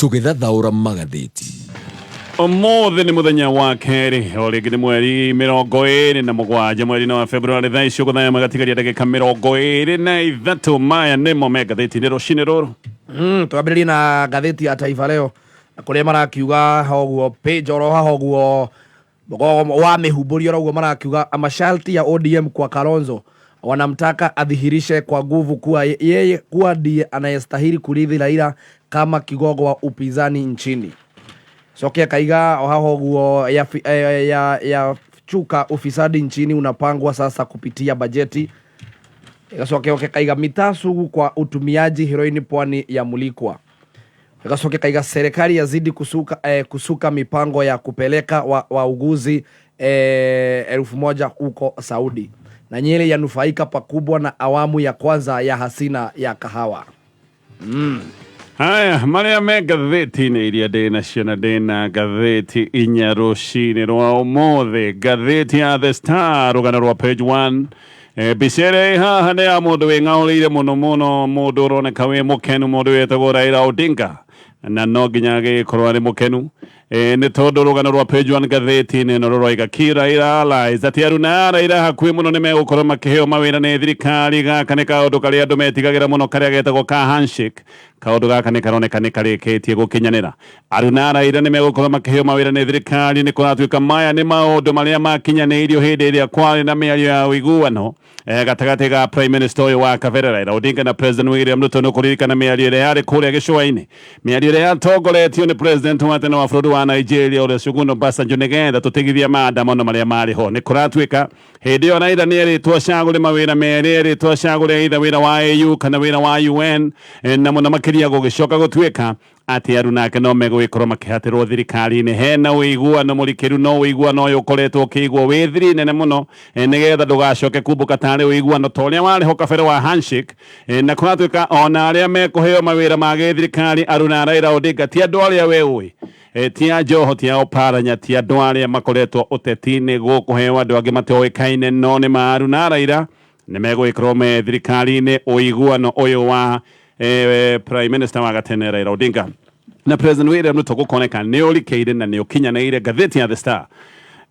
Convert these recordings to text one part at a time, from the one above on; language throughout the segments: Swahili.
tugithathaura magathiti. Umuthi ni muthenya wa keri oringi ni mweri 27 mweri wa Februari thaa icio kuthaya magatigari ndagika 23 maya nimo magathiti ni rucini ruru. Twambĩrĩrie na gatheti ya Taifa Leo kuria marakiuga hoguo page oro hoguo wa mehubũria oroguo marakiuga masharti ya ODM kwa Kalonzo wanamtaka adhihirishe kwa nguvu kuwa yeye kuwa ndiye anayestahili kurithi Raila kama kigogo wa upinzani nchini. Sokia kaiga hoguo ya chuka ufisadi nchini unapangwa sasa kupitia bajeti. Sokia kaiga mitasu kwa utumiaji heroini pwani ya mulikwa. Sokia kaiga serikali yazidi kusuka mipango ya kupeleka wauguzi 1000 huko Saudi. Na Nyeri yanufaika pakubwa na awamu ya kwanza ya hasina ya kahawa. Haya, maria magathiti-ini iria ndina gatheti inya rucini rwa umuthi. Gatheti ya The Star rugana rwa page 1. Bicere haha ni ya mundu wing'aurĩire muno muno, mundu uroneka wi mukenu, mundu wetagwo Raila Odinga, na no nginya agikorwo ari mukenu. Ni tondu rugano rwa page 1 gatheti-ini no ruraiga Raila allies ati aruna Raila hakuhi muno ni megukorwo makiheo mawira ni thirikari. Gaka ni kaundu karia andu metigagira muno karia getagwo ka handshake. Kaundu gaka ni karoneka ni karikitie gukinyanira. Aruna Raila ni megukorwo makiheo mawira ni thirikari. Ni kuratuika maya ni maundu maria makinyanirio hindi iria kwari na miario ya uiguano gatagati ga Prime Minister uyu wa Kavere Raila Odinga na President William Ruto. No kuririkana miario iria yari kuria gicua-ini, miario iria yatongoretio ni President wa tene wa bururi wa Nigeria ule Suguno Basanjo nigetha tutigithia maandamano maria mari ho. Ni kuratuika hindi yo Raila ni eritwo cagure mawira meri, eritwo cagure either wira wa AU kana wira wa UN, na muno makiria gugicoka gutuika ati aruna ake no megwikorwo makihatirwo thirikari-ini. Hena uiguano murikiru, no uiguano uyu ukoretwo ukigwo wi thiri nene muno nigetha ndugacoke kumbuka tari uiguano ta uria wariho kabere wa handshake. Na kuratuika ona aria mekuheo mawira ma githirikari aruna Raila Odinga ti andu aria we ui, ti a Joho, ti a Oparanya, ti andu aria makoretwo uteti-ini gukuheo andu angi matoikaine, no ni ma aruna Raila ni megwikorwo me thirikari-ini. Uiguano uyu wa Prime Minister wa gatene Raila Odinga na President William Ruto gukoneka ni urikeire na ni ukinyanaire. Gatheti ya The Star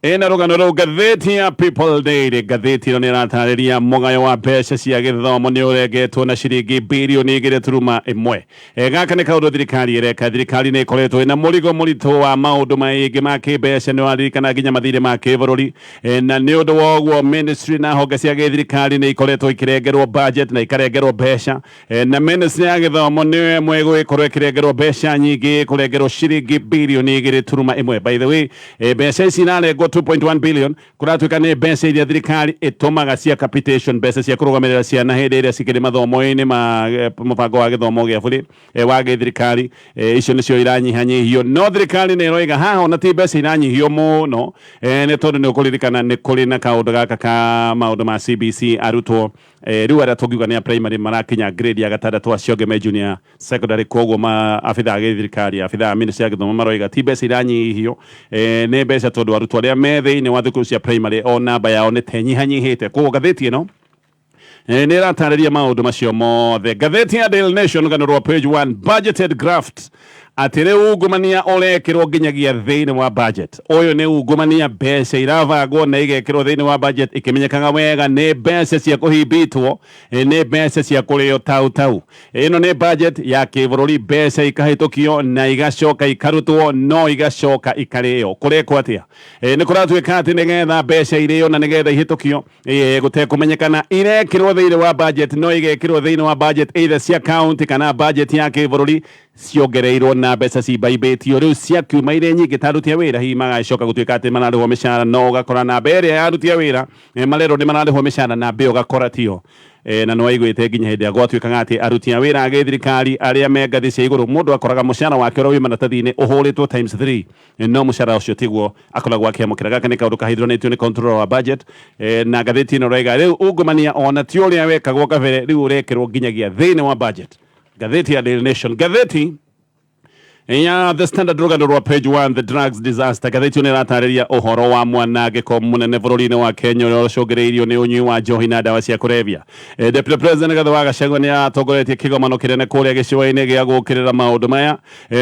ena rugano rwa gatheti ya People Daily. Gatheti ino niratariria mugayo wa mbeca cia githomo ni uregetwo na ciringi bilioni 2.1. Gaka ni kaundu thirikari ireka. Thirikari ni ikoretwo ina murigo murito wa maundu maingi ma kimbeca, ni waririkana nginya mathire ma kibururi, na ni undu wa uguo ministry na honge cia thirikari ni ikoretwo ikirengerwo budget na ikarengerwo mbeca, na ministry ya githomo ni mwego ikorwo ikirengerwo mbeca nyingi, kurengerwo ciringi bilioni 2.1. By the way, mbeca ici narengwo 2.1 billion kuratuika ni mbeca iria thirikari itumaga cia capitation, mbeca cia kurugamirira ciana hindi iria cikiri mathomo-ini ma mubango wa githomo gia buri wa thirikari. Icio nicio iranyihanyihio, no thirikari ni iroiga haha ona ti mbeca iranyihio muno, ni tondu ni ukuririkana ni kuri na kaundu gaka ka maundu ma CBC arutwo riu aria tungiuga ni a primary marakinya grade ya gatandatu acio angi me junior secondary. Koguo ma abitha a thirikari, abitha a ministry ya githomo maroiga ti mbeca iranyihio, ni mbeca tondu arutwo aria me thiini wa thukuru cia primary o namba yao ni tenyihanyihite. Koguo gatheti ino ni iratariria maundu macio mothe. Gatheti ya Daily Nation gano rwa page 1 budgeted graft ati riu ungumania urekirwo nginyagia thiini wa budget. Uyu ni ungumania mbeca iravagwo na igekirwo thiini wa budget ikimenyekaga wega ni mbeca cia kuhimbitwo, ni mbeca cia kurio tau. Ino ni budget ya kibururi, mbeca ikahitukio na igacoka ikarutwo, no igacoka ikario. Kurekwo atia ni kuratuika ati nigetha mbeca irio na nigetha ihitukio gutekumenyekana irekirwo thiini wa budget, no igekirwo thiini wa budget either cia county kana budget ya kibururi ciongereirwo na mbeca cibaibĩtio. Riu ciakiuma ire nyingĩ tarutia wĩra hihi magacoka gũtuĩka atĩ mararĩhwo mĩcara, no ũgakora namba ĩrĩa yarutia wĩra marerwo nĩ mararĩhwo mĩcara namba ĩyo ũgakora tio. Na no aiguĩte nginya hĩndĩ ĩrĩa gwatuĩkaga atĩ aruti a wĩra a gĩthirikari arĩa me ngathĩ cia igũrũ, mũndũ akoraga mũcara wake ũrĩa wĩ maratathi-inĩ ũhũrĩtwo times 3, no mũcara ũcio tiguo akoragwo akĩamũkĩra. Gaka nĩ kaũndũ kahithũranĩtio nĩ controller wa budget, na ngathĩti ĩno ũrauga rĩu ungumania ona ti ũrĩa wekagwo kabere, rĩu ũrekĩrwo nginyagia thĩinĩ wa budget. Gatheti ya Daily Nation. Gatheti ya the standard rugano rwa page 1 the drugs disaster gatheti ni ratariria uhoro wa mwanangiko munene bururi-ini wa Kenya uria ucogereirio ni unyui wa njohi na ndawa cia kurebya. Deputy President Gathwa Gachagua ni atongoretie kigomano kinene kuria giciwa-ini gia gukirira maundu maya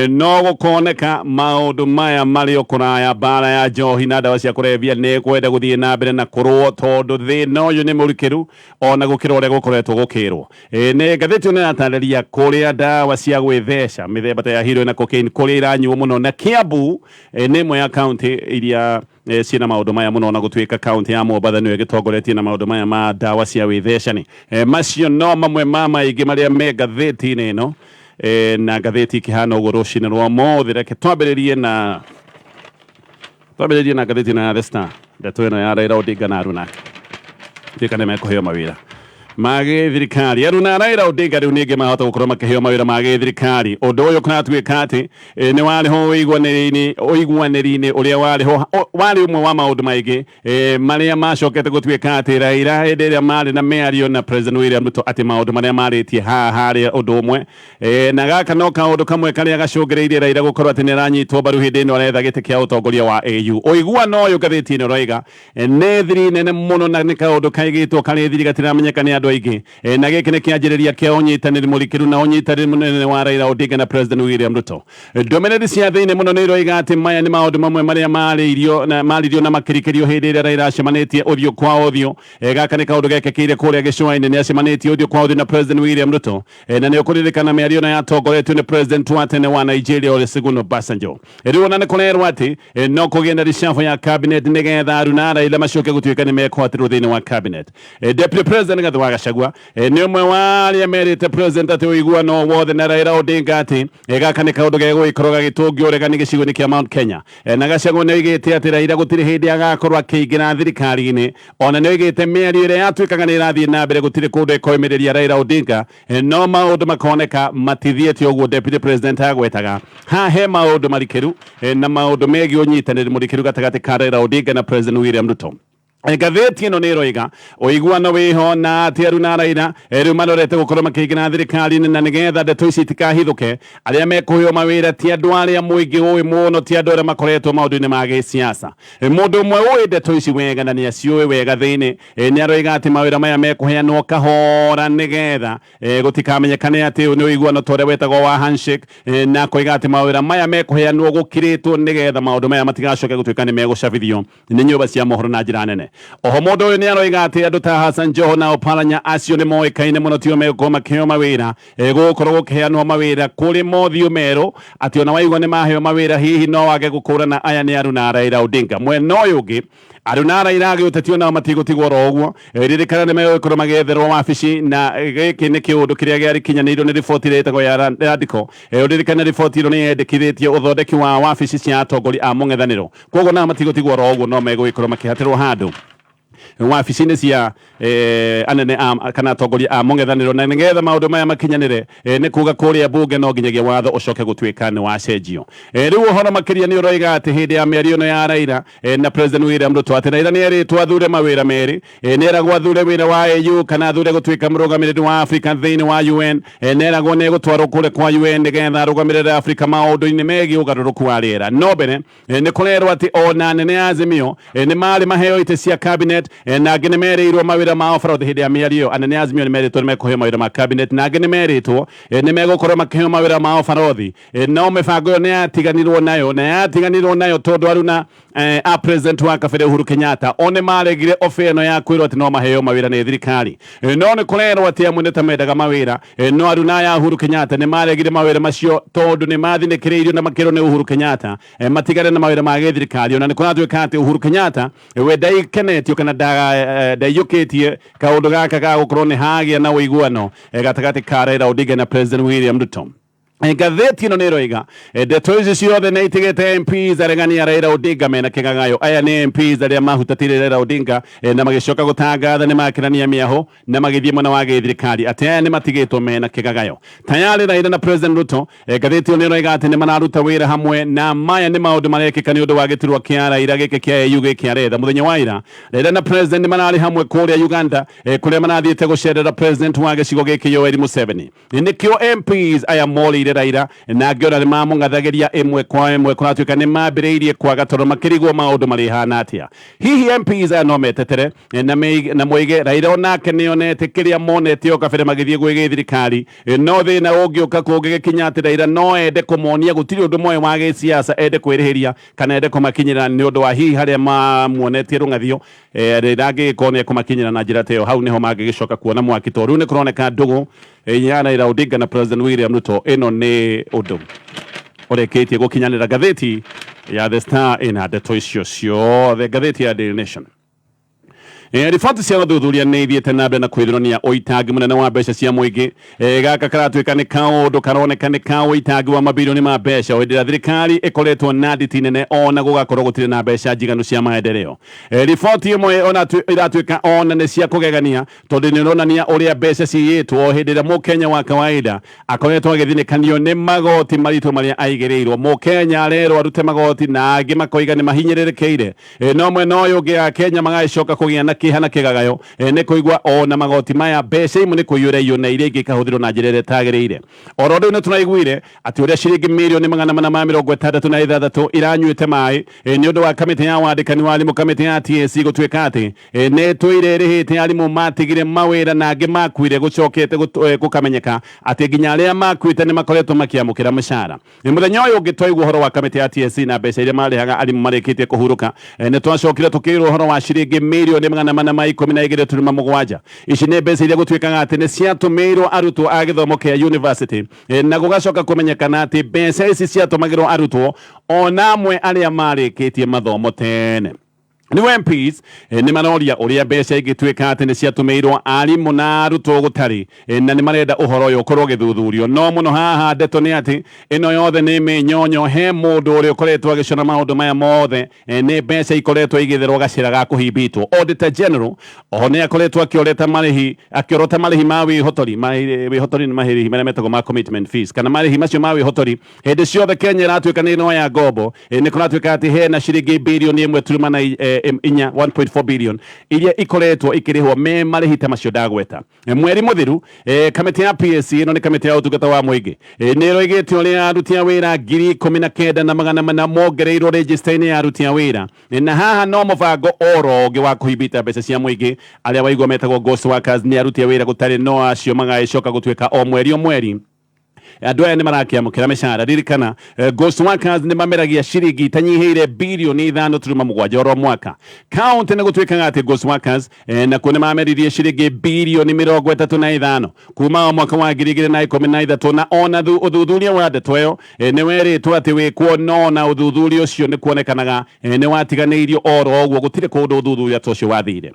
no gukoneka maundu maya mari ukuraya bara ya njohi na ndawa cia kurebya ni kwenda guthie na mbere na kurwo tondu thina uyu ni murikiru ona gukira uria gukoretwo gukirwo. Ni gatheti ni ratariria kuria ndawa cia gwithesha mithemba ta ya hero na cocaine kuria iranyuo muno na Kiambu ni imwe ya county iria ciina maundu maya muno na gutuika county ya Mombasa niyo gitongoretie na maundu maya ma ndawa cia withecani. Macio no mamwe ma maingi maria me gatheti-ini ino na gatheti kihana uguo rucini rwa mothe reke twambiririe na gatheti na The Star ndeto ino ya Raila Odinga na aruna tikane mekuheo mawira mage thirikari aruna Raila Odinga riu ninge mahota gukorwo makiheo mawira mage thirikari undu uyu kunatuika ati ni wari ho uiguaniri-ini uria wari umwe wa maundu maingi maria macokete gutuika ati Raila hindi iria mari na miario na President William Ruto ati maundu maria maritie haria undu umwe na gaka no kaundu kamwe karia gacungireirie Raila gukorwo ati ni ranyitwo mbaru hindi ino aretha giti kia utongoria wa AU uiguano uyu gatheti-ini roiga ni thiri nene muno na ni kaundu kaigitwo kari thiri gatiramenyeka ni andu aingi na giki ni kianjiriria kia unyitaniri murikiru na unyitaniri munene wa Raila Odinga na President William Ruto. Ndomeneri cia thiini muno ni roiga ati maya ni maundu mamwe maria maririo na makirikirio hindi iria Raila acemanitie uthio kwa uthio gaka ni kaundu gekekire kuria gicua-ini ni acemanitie uthio kwa uthio na President William Ruto na ni ukuririkana miario na yatongoretio ni President wa tene wa Nigeria Olusegun Obasanjo. Riu ona ni kurerwo ati no kugenda reshuffle ya cabinet nigetha aruna Raila macoke gutuika ni mekwatirwo thiini wa cabinet. Deputy President Gathwa Gachagua ni umwe wa aria merite President ati uiguano wothe na Raila Odinga ati gaka ni kaundu gegwikorwo gagitungio uregani gicigo-ini kia Mount Kenya na Gachagua ni oigite ati Raila gutiri hindi agakorwo akiingira thirikari-ini ona ni oigite miario iria yatuikaga ni irathie na mbere gutiri kundu ikoimiriria Raila Odinga no maundu makoneka matithiete uguo Deputy President agwetaga he maundu marikiru na maundu megie unyitaniri murikiru gatagati ka Raila Odinga na President William Ruto. Gatheti ino ni roiga uiguano wiho na ati aruna Raila riu marorete gukorwo makiigina thirikari-ini na nigetha ndeto ici itikahithuke aria mekuheo mawira ti andu aria muingi ui muno ti andu aria makoretwo maundu-ini ma giciaca mundu umwe ui ndeto ici wega na ni aciui wega thiini ni aroiga ati mawira maya mekuheanwo kahora nigetha gutikamenyekane ati ni uiguano ta uria wetagwo wa handshake na koiga ati mawira maya mekuheanwo gukiritwo nigetha maundu maya matigacoke gutuika ni megucabithio ni nyumba cia mohoro na njira nene. Oho mundu uyu ni aroiga ati andu ta Hassan Joho na Oparanya acio ni moikaine muno tio megũkorwo makiheo mawira gukorwo gukiheanwo mawira kuri mothio meru ati ona waigua ni maheo mawira hihi no wage gukurana aya ni aruna Raila Odinga mwena uyu ungi aruna Raila agiutetio na matigutigwo ro uguo ririkana ni megũkorwo magetherwo wabici na giki ni kiundu kiria giari kinyanĩirio ni riboti retagwo ya radical ririkana riboti iro ni yendekithĩtie uthondeki wa wabici cia atongoria a mũng'ethanĩro koguo na matigutigwo ro uguo no megũkorwo makihatirwo handu wabici-ini cia anene kana atongoria a mũng'ethanĩro na nigetha maundu maya makinyanire ni kuga kuria bunge no nginyagia watho ucoke gutuika ni wacenjio. Riu uhoro makiria ni uroiga ati hindi ya miario ino ya Raila na President William Ruto ati Raila ni eritwo athure mawira meri ni eragwo athure wira wa AU kana athure gutuika murugamiriri wa Africa thiini wa UN ni eragwo ni gutwarwo kure kwa UN nigetha arugamirire Africa maundu-ini megie ugaruruku wa riera no mbere ni kurerwo ati ona nene Azimio ni mari maheo ite cia cabinet na angĩ nĩ merĩirwo mawĩra mao barũthi hĩndĩ ya mĩario anene Azimio nĩ merĩtwo nĩ mekũheo mawĩra ma cabinet na angĩ nĩ merĩtwo nĩ megũkorwo makĩheo mawĩra mao barũthi no mĩbango ĩyo nĩ yatiganirwo nayo tondũ aruna a president wa kabere Uhuru Kenyatta one maregire ofe ĩno ya kwĩrwo atĩ no maheo mawĩra nĩ thirikari no nĩ kũrerwo atĩ amwe nĩ ta mendaga mawĩra no aruna ya Uhuru Kenyatta nĩ maregire mawĩra macio tondũ nĩ mathinĩkĩrĩirio na makĩrwo nĩ Uhuru Kenyatta matigane na mawĩra ma gĩthirikari ona nĩ kũratuĩka atĩ Uhuru Kenyatta we ndaikenetio kana ndaiyũkĩtie kaũndũ gaka ga gũkorwo nĩ hagĩa na ũiguano gatagatĩ ka Raila Odinga na President William Ruto. Gatheti ino ni roiga ndeto ici ciothe nĩ itigĩte MPs aregania Raila Odinga mena kĩgagayo aya nĩ MPs arĩa mahutatĩire Raila Odinga na magĩcoka gũtangatha nĩ makĩrania mĩaho na magĩthiĩ mwena wa gĩthirikari ati aya nĩ matigĩtwo mena kĩgagayo tayari Raila na President Ruto. Gatheti ino ni roiga ati nĩ mararuta wĩra hamwe na maya nĩ maũndũ marekĩka nĩ ũndũ wa gĩturwa kĩa Raila gĩkĩ kĩa AU gĩkĩ aretha mũthenya wa ira Raila na President nĩ mararĩ hamwe kũrĩa Uganda kũrĩa marathiĩte gũcerera President wa gĩcigo gĩkĩ Yoweri Museveni nĩkĩo MPs aya morĩire mathikiriire Raila na ngiona nimamũngathagiria ĩmwe kwa ĩmwe kũratuĩka nĩ mambĩrĩirie kwaga tondũ makĩrigwo maũndũ marĩ hana atĩa. Hihi MPs aya no metetere na moige Raila onake nĩonete kĩrĩa monete o kabere magĩthiĩ gwĩ thirikari, no thĩna ũngĩũka kũngĩgĩkinya atĩ Raila no ende kũmonia gũtirĩ ũndũ mwe wa gĩciaca ende kwĩrĩhĩria kana ende kũmakinyĩra nĩ ũndũ wa hihi harĩa mamuonetie rũng'athio Raila angĩgĩkorwo nĩ ekũmakinyĩra na njĩra ta ĩyo, hau nĩho mangĩgĩcoka kuona mwaki tondũ rĩu nĩ kũroneka ndũgũ ya Raila Odinga na President William Ruto ĩno nĩ ũndũ ũrĩkĩtie gũkinyanĩra ngathĩti ya The Star ĩna ndeto icio ciothe. Ngathĩti ya Daily Nation riboti cia ũthuthuria nĩ ithiĩte na mbere na kwĩrĩronia ũitangi mũnene wa mbeca cia mũingĩ. Gaka karatuĩka nĩ kaũndũ karoneka nĩ ka ũitangi wa mabirioni ma mbeca o hĩndĩ ĩrĩa thirikari ĩkoretwo na nditi nene ona gũgakorwo gũtirĩ na mbeca njiganu cia maendeleo. Riboti ĩmwe ona iratuĩka ona nĩ cia kũgegania tondũ nĩ ĩronania ũrĩa mbeca ciyĩtwo o hĩndĩ ĩrĩa mũkenya wa kawaida akoretwo agĩthinĩkanio nĩ magoti maritũ marĩa aigĩrĩirwo. Mũkenya arerwo arute magoti na angĩ makoiga nĩ mahinyĩrĩrĩkĩire, no mwena ũyũ ũngĩ a Kenya magagĩcoka kũgĩa na kĩhana kĩgagayo nĩ kũigua ona magoti maya mbeca imwe nĩ kũiyũra na iria ingĩ ikahũthĩrwo na njĩra ĩrĩa ĩtagĩrĩire. Oro rĩu nĩ tũraiguire atĩ ũrĩa ciringi mirioni 466 iranyuĩte maĩ nĩ ũndũ wa kamĩtĩ ya wandĩkani wa arimũ, kamĩtĩ ya TSC gũtuĩka atĩ nĩ twĩrĩrĩhĩte arimũ matigire mawĩra na angĩ makuire gũcokete gũkamenyeka atĩ nginya arĩa makuĩte nĩ makoretwo makĩamũkĩra mũcara. Mũthenya ũyũ ũngĩ twaigua ũhoro wa kamĩtĩ ya TSC na mbeca iria marĩhaga arimũ marĩkĩtie kũhurũka, nĩ twacokire tũkĩrwo ũhoro wa ciringi mirioni 12.7. Ici nĩ mbeca iria gũtuĩkaga atĩ nĩ ciatũmĩirwo arutwo a gĩthomo kĩa university na gũgacoka kũmenyekana atĩ mbeca ici ciatũmagĩrwo arutwo ona amwe arĩa marĩkĩtie mathomo tene. Nĩ MPs nĩ maroria ũrĩa mbeca ingĩtuĩka atĩ nĩ ciatũmĩirwo arimũ na arutwo gũtarĩ na nĩ marenda ũhoro ũyũ ũkorwo ũgĩthuthurio. No mũno haha ndeto nĩ atĩ ĩno yothe nĩ mĩnyonyo he mũndũ ũrĩa ũkoretwo agĩcona maũndũ maya mothe, nĩ mbeca ikoretwo igĩtherwo gacĩra ga kũhimbĩtwo. Auditor General oho nĩ akoretwo akĩorota marĩhi ma wĩhotori nĩ marĩhi marĩa metagwo ma commitment fees kana marĩhi macio ma wĩhotori. Hĩndĩ ciothe Kenya ĩratuĩka nĩ ĩno ya ngombo nĩ kũratuĩka atĩ hena ciringi birioni 1.4 billion iria ikoretwo ikĩrĩhwo me marĩhi ta macio ndagweta. Mweri mũthiru kamĩtĩ ya PSC ĩno nĩ kamĩtĩ ya ũtungata wa mũingĩ nĩ ĩroigĩte ũrĩa aruti a wĩra 19,400 mongereirwo register-inĩ ya aruti a wĩra, na haha no mũbango oro ũngĩ wa kũhimbĩta mbeca cia mũingĩ arĩa waigua metagwo ghost workers, nĩ aruti a wĩra gũtarĩ no acio magagĩcoka gũtuĩka o mweri andũ aya nĩ marakĩamũkĩra mĩcara. Ririkana ghost workers nĩ mameragia ciringi itanyihĩire birioni 5.7 oro mwaka. Kaunti nĩ gũtuĩkaga atĩ ghost workers nakuo nĩ mameririe ciringi birioni 35 kuma mwaka wa 2013, na ona ũthuthuria wa ndeto ĩyo nĩ werĩtwo atĩ wĩkwo, no na ũthuthuria ũcio nĩ kuonekanaga nĩ watiganĩirio oro ũguo, gũtirĩ kũndũ ũthuthuria ta ũcio wathire.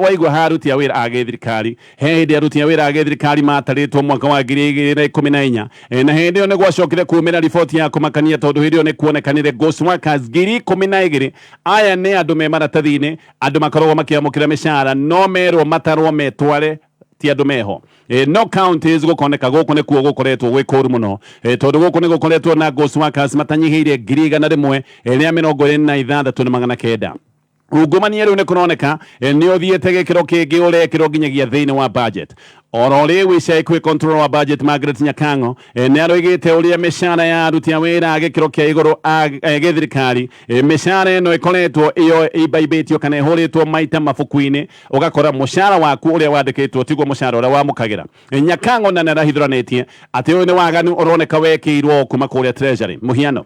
Waigua ha aruti a wĩra a gĩthirikari, he hĩndĩ aruti a wĩra a gĩthirikari matarĩtwo mwaka wa 2014 na hĩndĩ ĩyo nĩ gwacokire kuumĩra riboti ya kũmakania tondũ hĩndĩ ĩyo nĩ kuonekanire ghost workers 12,000 aya nĩ andũ me maratathi-inĩ, andũ makoragwo makĩamũkĩra mĩcara no merwo matarwo metware ti andũ meho. No counties gũkoneka gũkũ nĩ kuo gũkoretwo gwĩ kũru mũno tondũ gũkũ nĩ gũkoretwo na ghost workers matanyihĩire 100,000 rĩa 26,900. Ungumania rĩu nĩ kũroneka nĩ ũthiĩte gĩkĩro kĩngĩ ũrekĩrwo nginyagia thĩinĩ wa budget. Oro rĩu ica ikuĩ control wa budget Margaret Nyakango nĩ aroigĩte ũrĩa mĩcara ya aruti a wĩra a gĩkĩro kĩa igũrũ a gĩthirikari, mĩcara ĩno ĩkoretwo ĩbaibĩtio kana ĩhũrĩtwo maita mabuku-inĩ, ũgakora mũcara waku ũrĩa wandĩkĩtwo tiguo mũcara ũrĩa wamũkagĩra. Nyakango na nĩarahithũranĩtie atĩ ũyũ nĩ waganu ũroneka wekĩirwo kuma kũrĩa Treasury. Mũhiano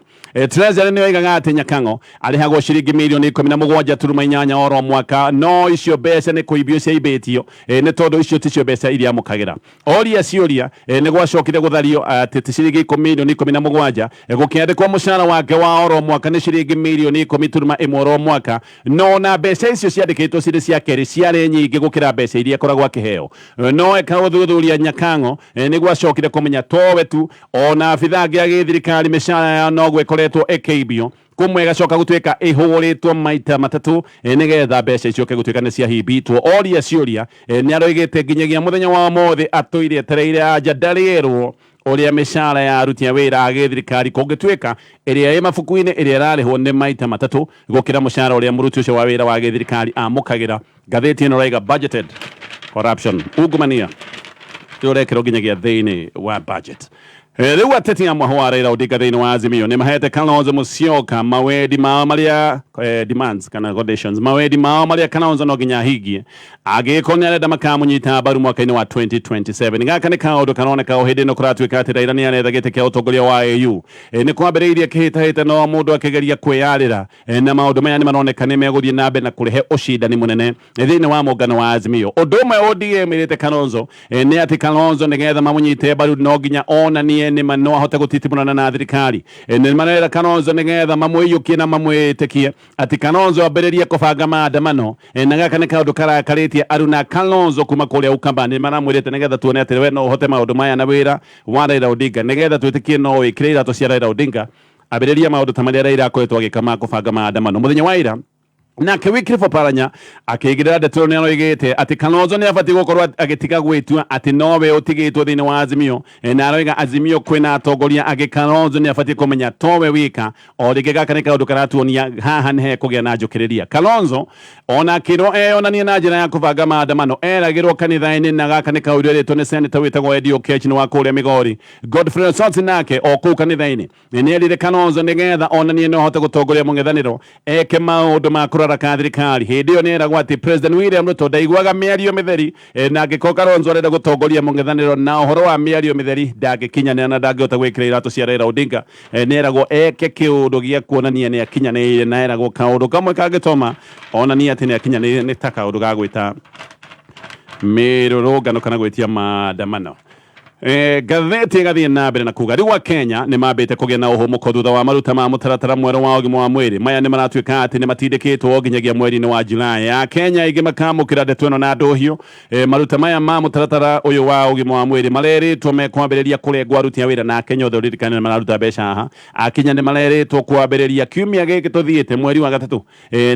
Treasury nĩ oigaga atĩ Nyakango arĩhagwo ciringi mirioni 17.8 oro mwaka, no icio mbeca nĩ kũibio ciaibĩtio nĩ tondũ icio ticio mbeca iria amũkagĩra. Oria ciũria nĩ gwacokire gũthario atĩ ti ciringi 10,17 gũkĩandĩkwo mũcara wake wa oro mwaka nĩ ciringi mirioni 10.1 oro mwaka, no na mbeca icio ciandĩkĩtwo cirĩ cia kerĩ ciarĩ nyingĩ gũkĩra mbeca iria akoragwo akĩheo. No eka ũthuthuria Nyakango nĩ gwacokire kũmenya towe tu ona abitha angĩ a gĩthirikari mĩcara yao noguo ĩkoretwo ĩkĩibio, kumwe gacoka gũtuĩka ĩhũrĩtwo maita matatũ nĩgetha mbeca icoke gũtuĩka nĩ ciahimbĩtwo. Oria ciũria nĩ aroigĩte nginyagia mũthenya wa ũmũthĩ atũire etereire anja ndarĩerwo ũrĩa mĩcara ya aruti a wĩra a gĩthirikari kũngĩtuĩka ĩrĩa ĩ mabuku-inĩ ĩrĩa ĩrarĩhwo nĩ maita matatũ gũkĩra mũcara ũrĩa mũruti ũcio wa wĩra wa gĩthirikari amũkagĩra. Ngathĩti ĩno raiga budgeted corruption, ungumania ũrekĩrwo nginyagia thĩinĩ wa budget. Riu ateti amwe ho Raila Odinga thiini wa Azimio ni mahete Kalonzo Musyoka mawedi mao maria demands kana conditions mawedi mao maria Kalonzo no ginya higie agiko ni arenda makamunyita baru mwaka-ini wa 2027 ngaka ni kaundu kanoneka uhindi no kuratwika ati Raila ni aretha gite kia utongoria wa AU ni kwambiriirie kihita no mundu akigeria kwiyarira na maundu maya ni maroneka ni meguthie na mbere na kurihe ucindani munene thiini wa muungano wa Azimio undu umwe ODM irite Kalonzo ni ati Kalonzo nigetha mamunyite baru no ginya ona ni ni mano ahote gutitimurana na thirikari ni manera Kalonzo nigetha mamwiyukie na mamwitekie ati Kalonzo ambiririe kubanga maandamano na gaka ni kaundu karakaritie aruna Kalonzo kuma kuria Ukamba ni maramwirite nigetha tuone ati we no uhote maundu maya na wira wa Raila Odinga nigetha twitikie no wikire iratu cia Raila Odinga ambiririe maundu ta maria Raila akoretwo agikama kubanga maandamano muthenya wa ira nake Wycliffe Oparanya akigirira ndeto ni anoigite ati Kalonzo ni abati gukorwo agitiga gwitua ati nowe utigitwo thiini wa Azimio na aroiga Azimio kwina atongoria agi Kalonzo ni abati kumenya towe wika o rigi gaka ni kaundu karatuonia haha ni kugia na njukiriria Kalonzo ona kiro onania na njira ya kubanga maandamano eragirwo kanitha-ini na gaka ni kaundu ritwo ni senator witagwo Eddie Oketch ni wa kuria Migori Godfrey Osotsi nake o kuu kanitha-ini ni erire Kalonzo nigetha onanie no hote gutongoria mung'ethaniro eke maundu ma kurara thirikari hindi iyo neragwo ati President William Ruto ndaiguaga miario mitheri na angiko Kalonzo arenda gutongoria mung'ethaniro na uhoro wa miario mitheri ndagikinyanira na ndangihota gwikira iratu cia Raila Odinga neragwo eke kiundu gia kuonania ni akinyanire na eragwo kaundu kamwe kangitoma onania ati ni akinyanire ni ta kaundu ga gwita mirurungano kana gwitia maandamano gatheti gathie na mbere na kuga riu wa Kenya ni mambite kugia na uhumuko thutha wa maruta ma mutaratara mweru wa ugima wa mwiri maya ni maratwika ati ni matindikitwo nginyagia mweri-ini wa Julai ya Kenya igi makamukira ndeto ino na nduhio maruta maya ma mutaratara uyu wa ugima wa mwiri mareritwo mekwambiriria kurengwa aruti a wira na Kenya othe ririkane mararuta mbeca haha akinya ni mareritwo kwambiriria kiumia giki tuthiite mweri wa gatatu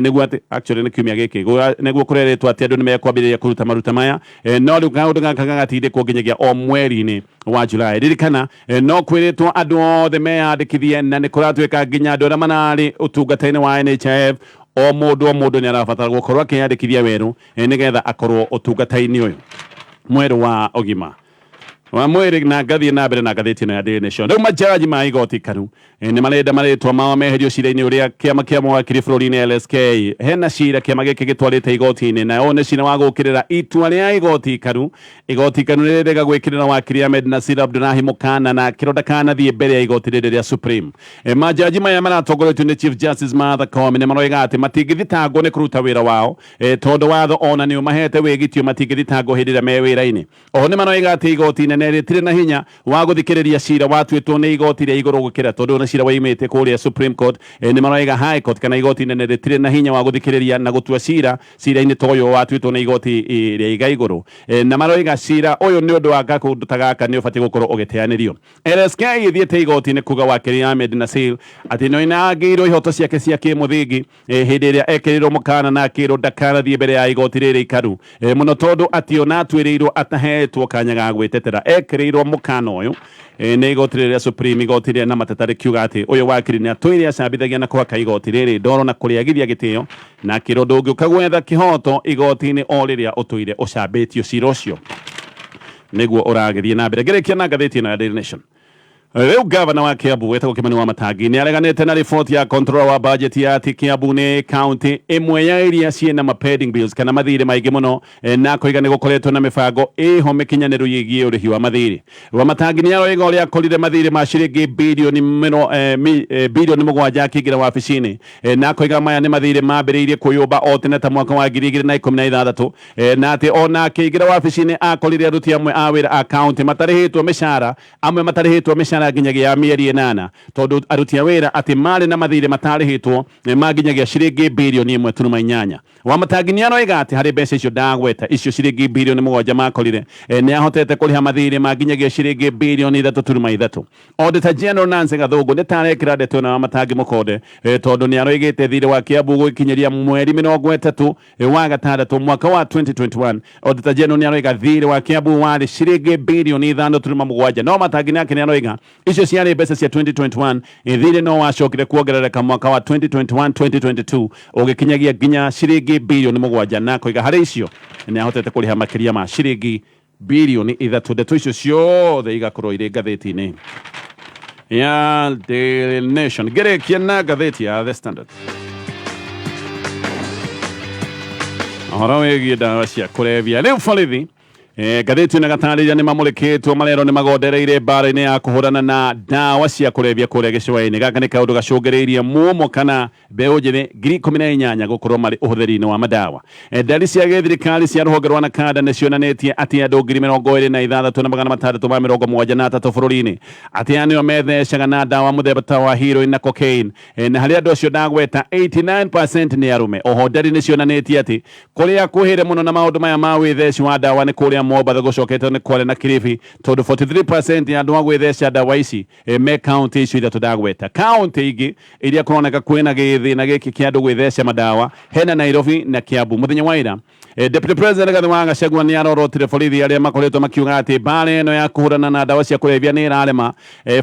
niguo ati actually ni kiumia giki niguo kureritwo ati andu ni mekwambiriria kuruta maruta maya no riu kaundu gaka gagatindikwo nginyagia o mweri-ini wa Julai ririkana no kwiritwo andu othe meyandikithie na ni kuratwika nginya andu aria manari utungata-ini wa NHIF o mundu ni arabatara gukorwo akiyandikithia weru nigetha akorwo utungata-ini uyu mweru wa ugima wa mwiri na gathie na mbere na gatheti na Daily Nation riu majaji ma igoti karu ni marenda maritwa mao meherio cira-ini uria kiama kia mawakiri bururi-ini LSK hena cira kiama giki gitwarite igoti-ini na one cira wa gukirira itua ria igoti karu rirega gwikirira wakiri Ahmed Nasir Abdullahi mukana na kironda kana thie mbere ya igoti riri ria Supreme majaji maya maratongoretio ni Chief Justice Martha Koome ni maroiga ati matingithitangwo ni kuruta wira wao tondu watho ona ni umahete wigitio matingithitangwo hindi ria me wira-ini oho ni maroiga ati igoti neritire na hinya wa guthikiriria cira watwitwo ni igoti ria iguru gukira tondu na cira waimite kuria Supreme Court ni maroiga High Court kana igoti neritire na hinya wa guthikiriria na gutua cira-ini toyo watwitwo ni igoti ria iga iguru na maroiga cira uyu ni undu wa gakundu ta gaka ni ubati gukorwo ugiteanirio LSK ithiete igoti-ini kuga wakiri Ahmed Nasir ati no inagirwo ihoto ciake cia kimuthingi hindi ria ekirirwo mukana na akirwo ndakanathie mbere ya igoti riri ikaru muno tondu ati ona atwirirwo atahetwo kanya ga gwitetera ekirirwo mukana uyu ni igoti ria Supreme igoti ria na matetari kiuga ati uyu wakiri ni atwire acambithagia na kwaka igoti riri ndoro na kuriagithia gitio na kiro ndungiuka gwetha kihoto igoti-ini o riria utwire ucambitio cira ucio niguo uragithie na mbere ngirikia na gatheti na Daily Nation riu gavana wa Kiambu wetagwo Kimani wa Matangi ni areganite na report ya controller wa budget ya Kiambu ni county imwe ya iria ciena ma pending bills kana mathire maingi muno na kuiga ni gukoretwo na mibango iho mikinyaniru yigie urihi wa mathire wa Matangi ni aroiga uria akorire mathire ma ciringi bilioni bilioni mugwanja akigira wabici-ini na kuiga maya ni mathire mambiriirie kuyumba o tene ta mwaka wa 2016 na ati ona akigira wabici-ini akorire aruti amwe a wira a county matarihitwo mishara amwe matarihitwo mishara ginyagia mieri 8 tondu aruti a wira ati mari na mathire matarihitwo maginyagia ciringi bilioni 1.8 wa Matangi ni aroiga ati hari mbeca icio ndagweta icio ciringi bilioni 7 makorire ni ahotete kuriha mathire maginyagia ciringi bilioni 3.3 Auditor General Nancy Gathungu ni tarekira ndeto na wa Matangi mukonde tondu ni aroigite thire wa Kiambu gwikinyiria mweri 30 wa gatandatu mwaka wa 2021 Auditor General ni aroiga thire wa Kiambu wari ciringi bilioni 5.7 no Matangi ni akini aroiga icio ciari mbeca cia 2021 thire no wacokire kuongerereka mwaka wa 2021-2022 ugikinyagia nginya ciringi bilioni 7 na kuiga hari icio ni ahotete kuriha makiria ma ciringi birioni ithatu ndeto icio ciothe igakorwo iri ngathĩti-inĩ ya Daily Nation ngerekia na ngathĩti ya The Standard. Ohoro wĩgiĩ ndawa cia kũrebya rĩu borithi ngathĩti na gatarĩria nĩ mamũrĩkĩtwo marero nĩ magondereire mbara-inĩ ya kũhũrana na ndawa cia kũrebya kũrĩa gĩcũa-inĩ. Gaka nĩ kaũndũ gacũngĩrĩirie muomo kana mbeũ njĩthĩ 18,000 gũkorwo marĩ ũhũthĩri-inĩ wa mandawa. Ndari cia gĩthirikari cia rũhonge rwa Nakada nĩ cionanĩtie atĩ andũ 26,673 bũrũri-inĩ atĩ aya nĩo methecaga na ndawa mũthemba ta wa heroin na cocaine, na harĩ andũ acio ndagweta 89% nĩ arume. Oho ndari nĩ cionanĩtie atĩ kũrĩa kwĩhĩre mũno na maũndũ maya ma wĩtheci wa ndawa nĩ kũrĩa Mombasa gũcokete nĩ Kwale na Kilifi, tondũ 43% ya andũ a gwĩtheca ndawa ici me kaunti icio ithatũ ndagweta. Kaunti ingĩ iria kũroneka kwĩna gĩthĩna gĩkĩ kĩa andũ gwĩtheca mandawa hena Nairobi na Kiambu. Mũthenya wa ira Deputy President Gathĩ wa Gachagua nĩ arorotire borithi arĩa makoretwo makiuga atĩ mbara ĩno ya kũhũrana na ndawa cia kũrebya nĩ ĩrarema.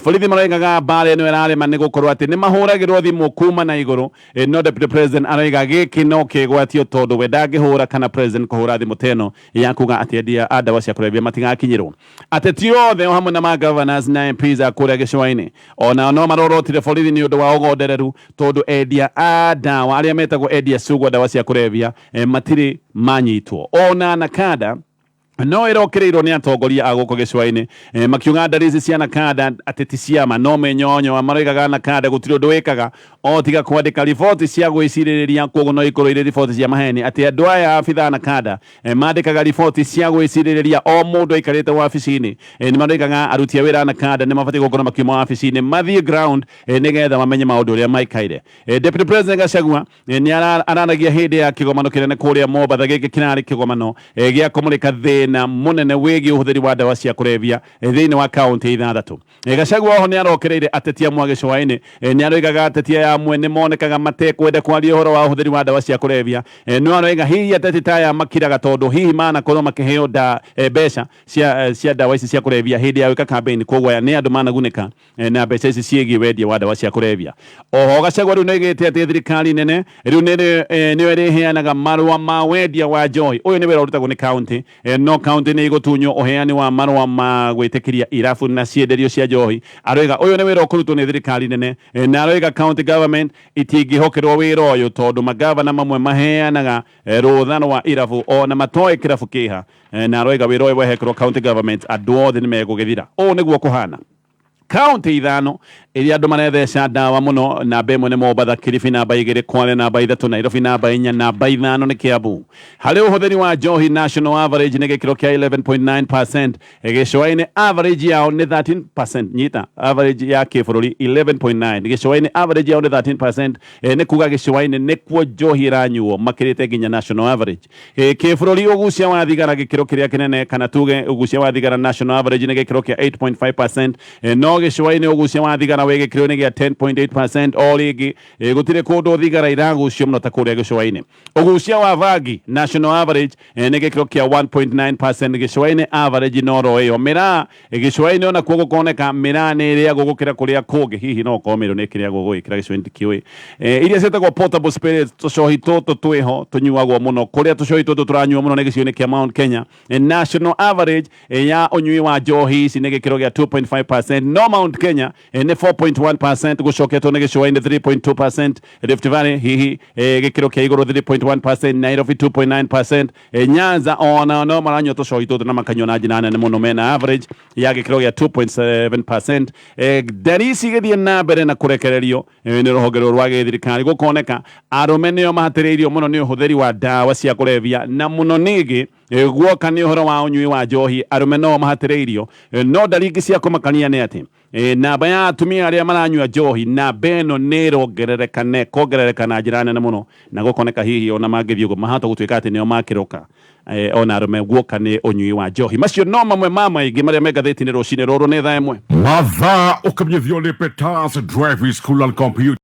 Borithi maroigaga mbara ĩno ĩrarema nĩ gũkorwo atĩ nĩ mahũragĩrwo thimũ kuma na igũrũ. No Deputy President aroiga gĩkĩ no kĩgwatio tondũ we ndangĩhũra kana President kũhũra thimũ teno ya kuga atĩ endia a ndawa cia kũrebya matigakinyĩrwo. Ateti othe o hamwe na ma governors na MPs a kũrĩa gĩcũa-inĩ ona no marorotire borithi nĩ ũndũ wa ũgondereru tondũ endia a ndawa arĩa metagwo endia sugu ndawa cia kũrebya matirĩ manyitwo. Ona Nakada no ĩrokereirwo nĩ atongoria a gũkũ gĩcũa-inĩ makiuga ndari ici cia Nakada ateti ciama no menyonyo maroigaga Nakada gũtirĩ ũndũ wĩkaga o tiga kwandĩka riboti cia gwĩcirĩrĩria, koguo no ikorwo irĩ riboti cia maheni atĩ andũ aya abitha Nakada mandĩkaga riboti cia gwĩcirĩrĩria o mũndũ aikarĩte wabici-inĩ. Nĩ maroigaga aruti a wĩra a Nakada nĩ mabatiĩ gũkorwo makiuma wabici-inĩ mathiĩ ground nĩgetha mamenye maũndũ ũrĩa maikaire. Deputy President Gachagua nĩ aranagia hĩndĩ ya kĩgomano kĩnene kũrĩa Mombasa. Gĩkĩ kĩrarĩ kĩgomano gĩa kũmũrĩka thĩna mũnene wĩgiĩ ũhũthĩri wa ndawa cia kũrebya thĩinĩ wa kaunti ithathatũ. Gachagua oho nĩ arokereire ateti amwe a gĩcũa-inĩ. Nĩ aroigaga ateti aya amwe nĩ monekaga matekwenda kwaria ũhoro wa ũhũthĩri wa ndawa cia kũrebya. No aroiga hihi ateti ta aya makiraga tondũ hihi manakorwo makĩheo mbeca cia ndawa ici cia kũrebya hĩndĩ ya gwĩka campaign, koguo aya nĩ andũ managunĩka na mbeca ici ciĩgiĩ wendia wa ndawa cia kũrebya. Oho Gachagua rĩu nĩoigĩte atĩ thirikari nene rĩu nĩyo ĩrĩheanaga marũa ma wendia wa njohi. Ũyũ nĩ wĩra ũrutagwo nĩ kaunti, no kaunti nĩ igũtunywo ũheani wa marũa ma gwĩtĩkĩria irabu na cienderio cia njohi. Aroiga ũyũ nĩ wĩra ũkũrutwo nĩ thirikari nene, na aroiga county government itingĩhokerwo wĩra ũyũ tondũ magavana mamwe maheanaga rũtha rwa irabu ona matoĩ kĩrabu kĩha. Na aroiga wĩra ũyũ wehekerwo county government andũ othe nĩ megũgĩthira. Ũũ nĩguo kũhana kaunti ithano iria andũ maretheca ndawa mũno. Namba ĩmwe nĩ Mombasa, Kilifi namba 2, Kwale namba 3, Nairobi namba 4, namba 5 nĩ Kiambu. Harĩ ũhũthĩri wa njohi national average nĩ gĩkĩro kĩa 11.9%. Gĩcũa-inĩ average yao nĩ 13%. Nyita average ya kĩbũrũri 11.9. Gĩcũa-inĩ average yao nĩ 13%. Nĩ kuga gĩcũa-inĩ nĩkuo njohi ĩranyuo makĩrĩte nginya national average. Kĩbũrũri ũgucia wa thigara gĩkĩro kĩrĩa kĩnene kana tuge ũgucia wa thigara national average nĩ gĩkĩro kĩa 8.5%. No gĩcũa-inĩ ũgucia wa thigara wĩ gĩkĩro nĩ gĩa 10.8%. O rĩngĩ gũtirĩ kũndũ thigara iragucio mũno ta kũrĩa gĩcũa-inĩ. Ũgucia wa vagi national average nĩ gĩkĩro kĩa 1.9%. Gĩcũa-inĩ average no ro ĩyo. Mĩraa gĩcũa-inĩ ona kuo gũkoneka mĩraa nĩ ĩrĩagwo gũkĩra kũrĩa kũngĩ. Hihi no korwo mĩrũ nĩ ĩkĩrĩagwo gũgĩkĩra gĩcũa-inĩ tikĩũĩ. Iria ciĩtagwo potable spirits, tũcohi tũtũ twĩho tũnyuagwo mũno. Kũrĩa tũcohi tũtũ tũranyuo mũno nĩ gĩcigo-inĩ kĩa Mount Kenya. National average ya ũnyui wa njohi ici nĩ gĩkĩro gĩa 2.5%. No Mount Kenya nĩ 4.1%, gũcoketwo nĩ gĩcũa-inĩ 3.2%, Rift Valley hihi gĩkĩro kĩa igũrũ 3.1%, Nairobi 2.9%, Nyanza ona no maranyua tũcohi tũtũ na makanyua na njĩra nene mũno mena average ya gĩkĩro gĩa 2.7%. Ndari ici gĩthiĩ na mbere na kũrekererio nĩ rũhonge rwa gĩthirikari gũkoneka arũme nĩo mahatĩrĩirio mũno nĩ ũhũthĩri wa ndawa cia kũrebya na mũno ningĩ guoka nĩ ũhoro wa ũnyui wa njohi arũme no mahatĩrĩirio. No ndari ingĩ cia kũmakania nĩ atĩ namba ya atumia arĩa maranyua njohi namba ĩno nĩ ĩrongerereka na njĩra nene mũno na gũkoneka hihi ona mangĩthiĩ ũguo mahota gũtuĩka atĩ nĩo makĩroka ona arũme guoka nĩ ũnyui wa njohi. Macio no mamwe ma maingĩ marĩa me ngathĩti-inĩ rũcinĩ rũrũ. Nĩ thaa ĩmwe mathaa ũkamenyithio nĩ Peters Driving School and Computer.